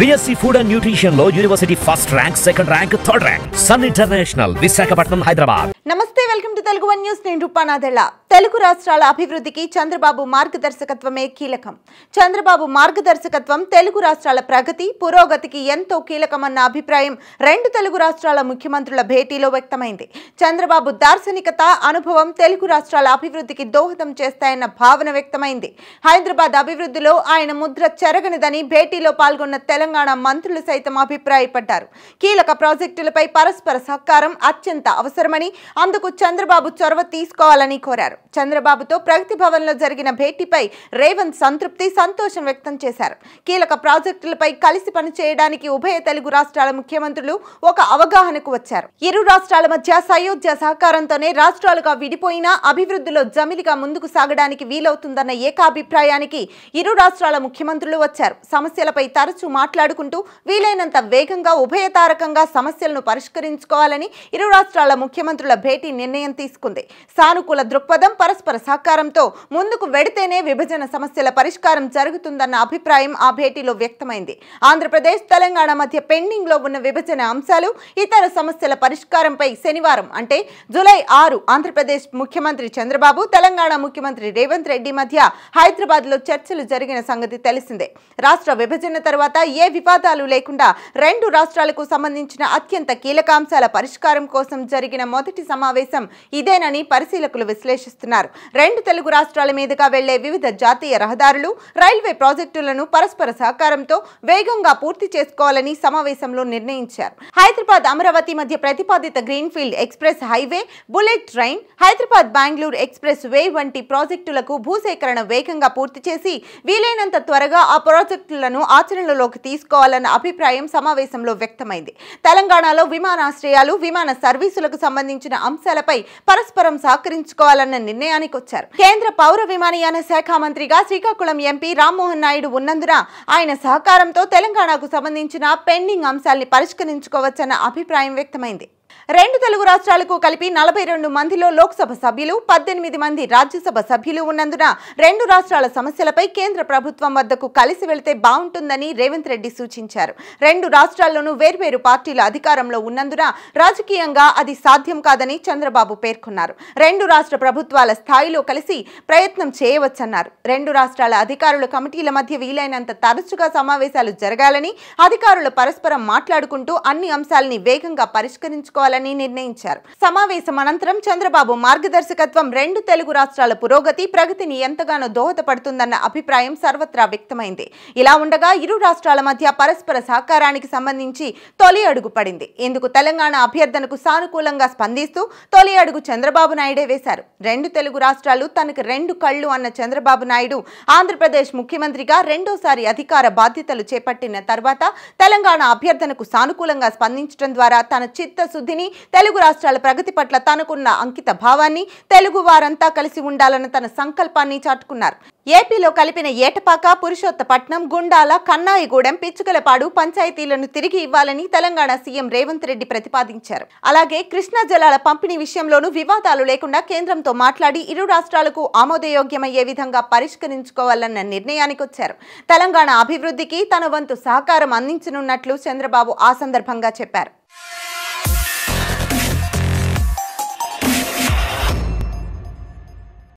BSc Food and Nutrition లో university first rank, second rank, third rank. Sun international, Visakhapatnam, Hyderabad. నమస్తే, welcome to Telugu one news. నేను రూపానాథెళ్ళ. తెలుగు రాష్ట్రాల అభివృద్ధికి చంద్రబాబు మార్గదర్శకత్వమే కీలకం. చంద్రబాబు మార్గదర్శకత్వం తెలుగు రాష్ట్రాల ప్రగతి, పురోగతికి ఎంతో కీలకమన్న అభిప్రాయం రెండు తెలుగు రాష్ట్రాల ముఖ్యమంత్రుల భేటీలో వ్యక్తమైంది. చంద్రబాబు దార్శనికత, అనుభవం తెలుగు రాష్ట్రాల అభివృద్ధికి దోహదం చేస్తాయన్న భావన వ్యక్తమైంది. హైదరాబాద్ అభివృద్ధిలో ఆయన ముద్ర చెరగనిదని భేటీలో పాల్గొన్న తెలంగాణ మంత్రులు సైతం అభిప్రాయపడ్డారు. కీలక ప్రాజెక్టులపై పరస్పర సహకారం అత్యంత అవసరమని, అందుకు చంద్రబాబు చొరవ తీసుకోవాలని కోరారు. చంద్రబాబుతో ప్రగతి భవన్ లో జరిగిన భేటీపై రేవంత్ సంతృప్తి, సంతోషం వ్యక్తం చేశారు. కీలక ప్రాజెక్టులపై కలిసి పనిచేయడానికి ఉభయ తెలుగు రాష్ట్రాల ముఖ్యమంత్రులు ఒక అవగాహనకు వచ్చారు. ఇరు రాష్ట్రాల మధ్య సయోధ్య సహకారంతోనే రాష్ట్రాలుగా విడిపోయినా అభివృద్ధిలో జమిలిగా ముందుకు సాగడానికి వీలవుతుందన్న ఏకాభిప్రాయానికి ఇరు రాష్ట్రాల ముఖ్యమంత్రులు వచ్చారు. సమస్యలపై తరచూ మాట్లాడుకుంటూ వీలైనంత వేగంగా ఉభయతారకంగా సమస్యలను పరిష్కరించుకోవాలని ఇరు రాష్ట్రాల ముఖ్యమంత్రుల భేటీ నిర్ణయం తీసుకుంది. సానుకూల దృక్పథం, పరస్పర సహకారంతో ముందుకు వెడితేనే విభజన సమస్యల పరిష్కారం జరుగుతుందన్న అభిప్రాయం ఆ భేటీలో వ్యక్తమైంది. ఆంధ్రప్రదేశ్, తెలంగాణ మధ్య పెండింగ్ లో ఉన్న విభజన అంశాలు, ఇతర సమస్యల పరిష్కారంపై శనివారం అంటే జూలై 6 ఆంధ్రప్రదేశ్ ముఖ్యమంత్రి చంద్రబాబు, తెలంగాణ ముఖ్యమంత్రి రేవంత్ రెడ్డి మధ్య హైదరాబాద్ లో చర్చలు జరిగిన సంగతి తెలిసిందే. రాష్ట్ర విభజన తర్వాత ఏ వివాదాలు లేకుండా రెండు రాష్ట్రాలకు సంబంధించిన అత్యంత కీలక అంశాల పరిష్కారం కోసం జరిగిన మొదటి సమావేశం ఇదేనని పరిశీలకులు విశ్లేషిస్తున్నారు. రెండు తెలుగు రాష్ట్రాల మీదుగా వెళ్లే వివిధ జాతీయ రహదారులు, రైల్వే ప్రాజెక్టులను పరస్పర సహకారంతో వేగంగా పూర్తి చేసుకోవాలని సమావేశంలో నిర్ణయించారు. హైదరాబాద్ అమరావతి మధ్య ప్రతిపాదిత greenfield express highway, bullet train, Hyderabad Bengaluru express way వంటి ప్రాజెక్టులకు భూసేకరణ వేగంగా పూర్తి చేసి వీలైనంత త్వరగా ఆ ప్రాజెక్టులను ఆచరణలోకి తీసుకోవాలన్న అభిప్రాయం సమావేశంలో వ్యక్తమైంది. తెలంగాణలో విమానాశ్రయాలు, విమాన సర్వీసులకు సంబంధించిన అంశాలపై పరస్పరం సహకరించుకోవాలన్న నిర్ణయానికి వచ్చారు. కేంద్ర పౌర విమానయాన శాఖ మంత్రిగా శ్రీకాకుళం ఎంపీ రామ్మోహన్ నాయుడు ఉన్నందున ఆయన సహకారంతో తెలంగాణకు సంబంధించిన పెండింగ్ అంశాల్ని పరిష్కరించుకోవచ్చన్న అభిప్రాయం వ్యక్తమైంది. రెండు తెలుగు రాష్ట్రాలకు కలిపి 42 మందిలో లోక్సభ సభ్యులు, 18 మంది రాజ్యసభ సభ్యులు ఉన్నందున రెండు రాష్ట్రాల సమస్యలపై కేంద్ర ప్రభుత్వం వద్దకు కలిసి వెళితే బాగుంటుందని రేవంత్ రెడ్డి సూచించారు. రెండు రాష్ట్రాల్లోనూ వేర్వేరు పార్టీలు అధికారంలో ఉన్నందున రాజకీయంగా అది సాధ్యం కాదని చంద్రబాబు పేర్కొన్నారు. రెండు రాష్ట్ర ప్రభుత్వాల స్థాయిలో కలిసి ప్రయత్నం చేయవచ్చన్నారు. రెండు రాష్ట్రాల అధికారుల కమిటీల మధ్య వీలైనంత తరచుగా సమావేశాలు జరగాలని, అధికారులు పరస్పరం మాట్లాడుకుంటూ అన్ని అంశాలని వేగంగా పరిష్కరించుకోవాలని నిర్ణయించారు. సమావేశం అనంతరం చంద్రబాబు మార్గదర్శకత్వం రెండు తెలుగు రాష్ట్రాల పురోగతి, ప్రగతిని ఎంతగానో దోహదపడుతుందన్న అభిప్రాయం సర్వత్రా వ్యక్తమైంది. ఇలా ఉండగా ఇరు రాష్ట్రాల మధ్య పరస్పర సహకారానికి సంబంధించి తొలి అడుగు పడింది. ఇందుకు తెలంగాణ అభ్యర్థనకు సానుకూలంగా స్పందిస్తూ తొలి అడుగు చంద్రబాబు నాయుడే వేశారు. రెండు తెలుగు రాష్ట్రాలు తనకు రెండు కళ్ళు అన్న చంద్రబాబు నాయుడు ఆంధ్రప్రదేశ్ ముఖ్యమంత్రిగా రెండోసారి అధికార బాధ్యతలు చేపట్టిన తర్వాత తెలంగాణ అభ్యర్థనకు సానుకూలంగా స్పందించడం ద్వారా తన చిత్తశుద్ధిని, తెలుగు రాష్ట్రాల ప్రగతి పట్ల తనకున్న అంకిత భావాన్ని, తెలుగు వారంతా కలిసి ఉండాలన్న తన సంకల్పాన్ని చాటుకున్నారు. ఏపీలో కలిపిన ఏటపాక, పురుషోత్తపట్నం, గుండాల, కన్నాయిగూడెం, పిచ్చుకలపాడు పంచాయతీలను తిరిగి ఇవ్వాలని తెలంగాణ సీఎం రేవంత్ రెడ్డి ప్రతిపాదించారు. అలాగే కృష్ణా జలాల పంపిణీ విషయంలోనూ వివాదాలు లేకుండా కేంద్రంతో మాట్లాడి ఇరు రాష్ట్రాలకు ఆమోదయోగ్యమయ్యే విధంగా పరిష్కరించుకోవాలన్న నిర్ణయానికి వచ్చారు. తెలంగాణ అభివృద్ధికి తన వంతు సహకారం అందించనున్నట్లు చంద్రబాబు ఆ సందర్భంగా చెప్పారు.